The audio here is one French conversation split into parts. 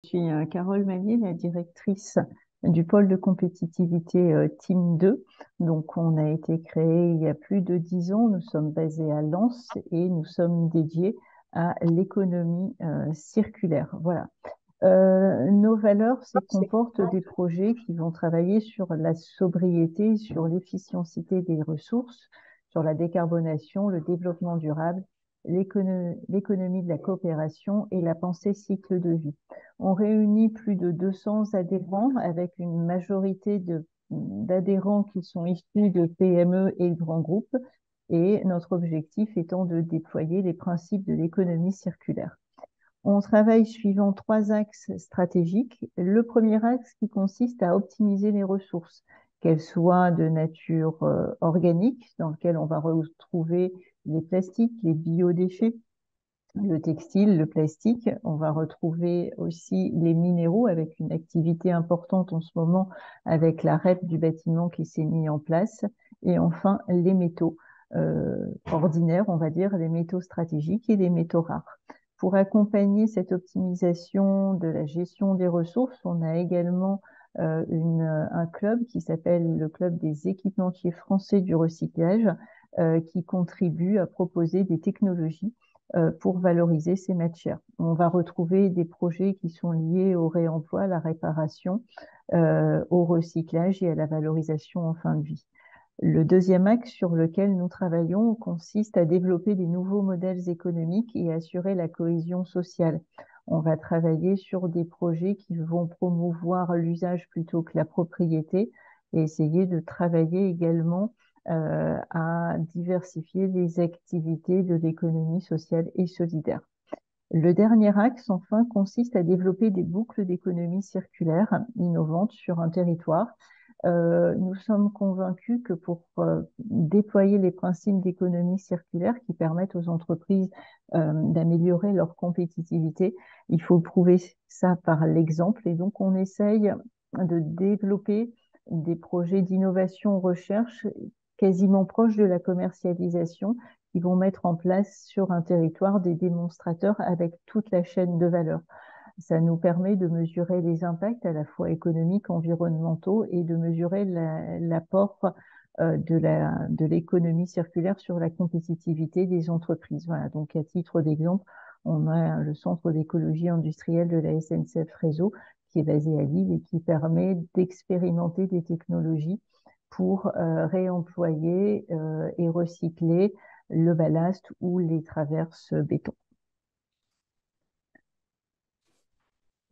suis Carole Maillet, la directrice du pôle de compétitivité Team 2. Donc, on a été créé il y a plus de 10 ans. Nous sommes basés à Lens et nous sommes dédiés à l'économie circulaire. Voilà. Nos valeurs, c'est qu'on porte des projets qui vont travailler sur la sobriété, sur l'efficacité des ressources, sur la décarbonation, le développement durable, l'économie de la coopération et la pensée cycle de vie. On réunit plus de 200 adhérents avec une majorité d'adhérents qui sont issus de PME et grands groupes, et notre objectif étant de déployer les principes de l'économie circulaire. On travaille suivant 3 axes stratégiques. Le premier axe qui consiste à optimiser les ressources, qu'elles soient de nature organique, dans lequel on va retrouver les plastiques, les biodéchets, le textile, le plastique. On va retrouver aussi les minéraux avec une activité importante en ce moment avec la REP du bâtiment qui s'est mis en place. Et enfin, les métaux ordinaires, on va dire, les métaux stratégiques et les métaux rares. Pour accompagner cette optimisation de la gestion des ressources, on a également un club qui s'appelle le Club des équipementiers français du recyclage, qui contribue à proposer des technologies pour valoriser ces matières. On va retrouver des projets qui sont liés au réemploi, à la réparation, au recyclage et à la valorisation en fin de vie. Le deuxième axe sur lequel nous travaillons consiste à développer des nouveaux modèles économiques et assurer la cohésion sociale. On va travailler sur des projets qui vont promouvoir l'usage plutôt que la propriété et essayer de travailler également à diversifier les activités de l'économie sociale et solidaire. Le dernier axe, enfin, consiste à développer des boucles d'économie circulaire innovantes sur un territoire. Nous sommes convaincus que pour déployer les principes d'économie circulaire qui permettent aux entreprises d'améliorer leur compétitivité, il faut prouver ça par l'exemple. Et donc, on essaye de développer des projets d'innovation recherche quasiment proches de la commercialisation qui vont mettre en place sur un territoire des démonstrateurs avec toute la chaîne de valeur. Ça nous permet de mesurer les impacts à la fois économiques, environnementaux et de mesurer l'apport de l'économie circulaire sur la compétitivité des entreprises. Voilà, donc à titre d'exemple, on a le Centre d'écologie industrielle de la SNCF Réseau qui est basé à Lille et qui permet d'expérimenter des technologies pour réemployer et recycler le ballast ou les traverses béton.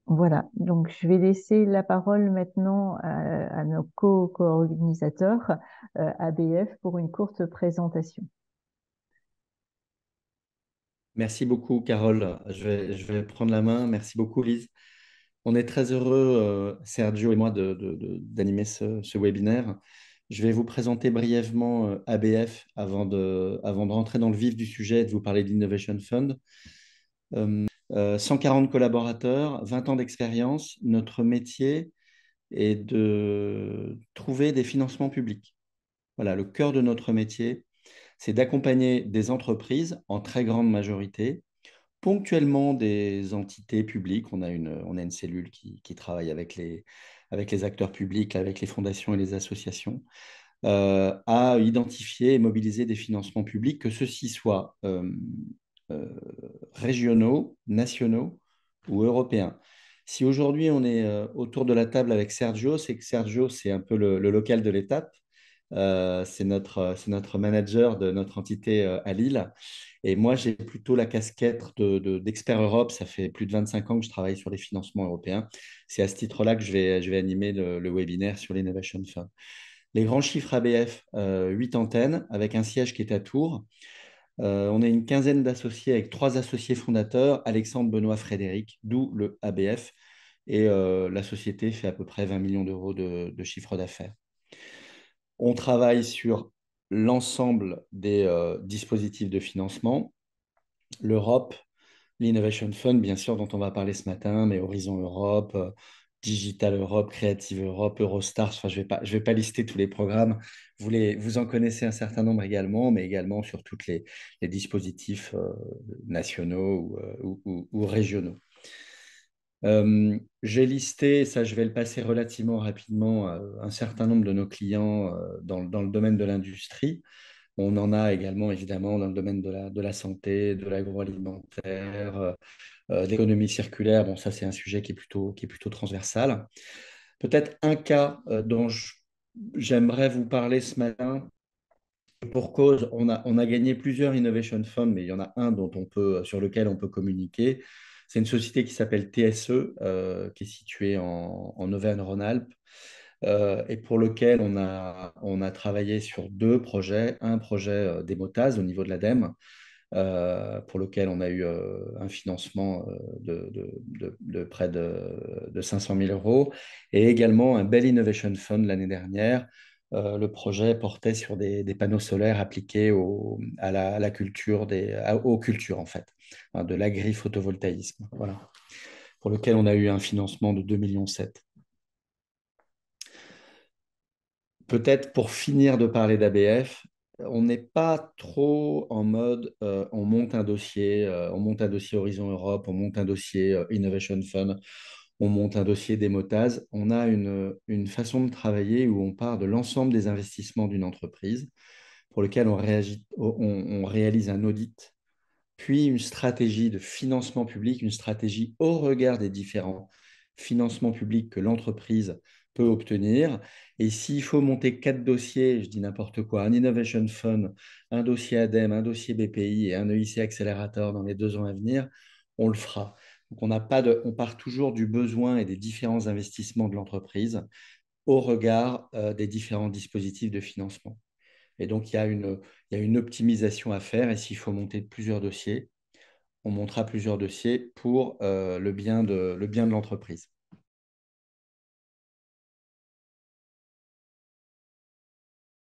Voilà, donc je vais laisser la parole maintenant à nos co-organisateurs ABF pour une courte présentation. Merci beaucoup, Carole. Je vais prendre la main. Merci beaucoup, Lise. On est très heureux, Sergio et moi, d'animer ce webinaire. Je vais vous présenter brièvement ABF avant de rentrer dans le vif du sujet et de vous parler d'Innovation Fund. 140 collaborateurs, 20 ans d'expérience. Notre métier est de trouver des financements publics. Voilà, le cœur de notre métier, c'est d'accompagner des entreprises en très grande majorité, ponctuellement des entités publiques. On a une cellule qui travaille avec les acteurs publics, avec les fondations et les associations, à identifier et mobiliser des financements publics, que ceux-ci soient euh, régionaux, nationaux ou européens. Si aujourd'hui on est autour de la table avec Sergio, c'est que Sergio, c'est un peu le local de l'étape. C'est notre manager de notre entité à Lille. Et moi, j'ai plutôt la casquette d'expert Europe. Ça fait plus de 25 ans que je travaille sur les financements européens. C'est à ce titre-là que je vais animer le webinaire sur l'Innovation Fund. Les grands chiffres ABF, 8 antennes avec un siège qui est à Tours. On a une quinzaine d'associés avec 3 associés fondateurs, Alexandre, Benoît, Frédéric, d'où le ABF. Et la société fait à peu près 20 millions d'euros de chiffre d'affaires. On travaille sur l'ensemble des dispositifs de financement, l'Europe, l'Innovation Fund, bien sûr, dont on va parler ce matin, mais Horizon Europe, Digital Europe, Creative Europe, Eurostars. Enfin, je vais pas lister tous les programmes. Vous en connaissez un certain nombre également, mais également sur tous les dispositifs nationaux ou régionaux. J'ai listé, ça je vais le passer relativement rapidement, un certain nombre de nos clients dans le domaine de l'industrie. On en a également évidemment dans le domaine de la santé, de l'agroalimentaire, de l'économie circulaire. Bon, ça c'est un sujet qui est plutôt transversal. Peut-être un cas j'aimerais vous parler ce matin. Pour cause, on a gagné plusieurs Innovation Funds, mais il y en a un sur lequel on peut communiquer. C'est une société qui s'appelle TSE, qui est située en Auvergne-Rhône-Alpes, et pour lequel on a travaillé sur deux projets. Un projet d'hémotase au niveau de l'ADEME, pour lequel on a eu un financement de près de 500 000 euros, et également un Bell Innovation Fund l'année dernière. Le projet portait sur des panneaux solaires appliqués à la culture, aux cultures en fait, hein, de l'agri-photovoltaïsme, voilà, pour lequel on a eu un financement de 2,7 millions. Peut-être pour finir de parler d'ABF, on n'est pas trop en mode on monte un dossier Horizon Europe, on monte un dossier Innovation Fund, on monte un dossier d'Emotase. On a une façon de travailler où on part de l'ensemble des investissements d'une entreprise pour lequel on réalise un audit, puis une stratégie de financement public, une stratégie au regard des différents financements publics que l'entreprise peut obtenir. Et s'il faut monter 4 dossiers, je dis n'importe quoi, un Innovation Fund, un dossier ADEME, un dossier BPI et un EIC Accelerator dans les 2 ans à venir, on le fera. Donc on part toujours du besoin et des différents investissements de l'entreprise au regard des différents dispositifs de financement. Et donc, il y a une optimisation à faire. Et s'il faut monter plusieurs dossiers, on montera plusieurs dossiers pour le bien de l'entreprise.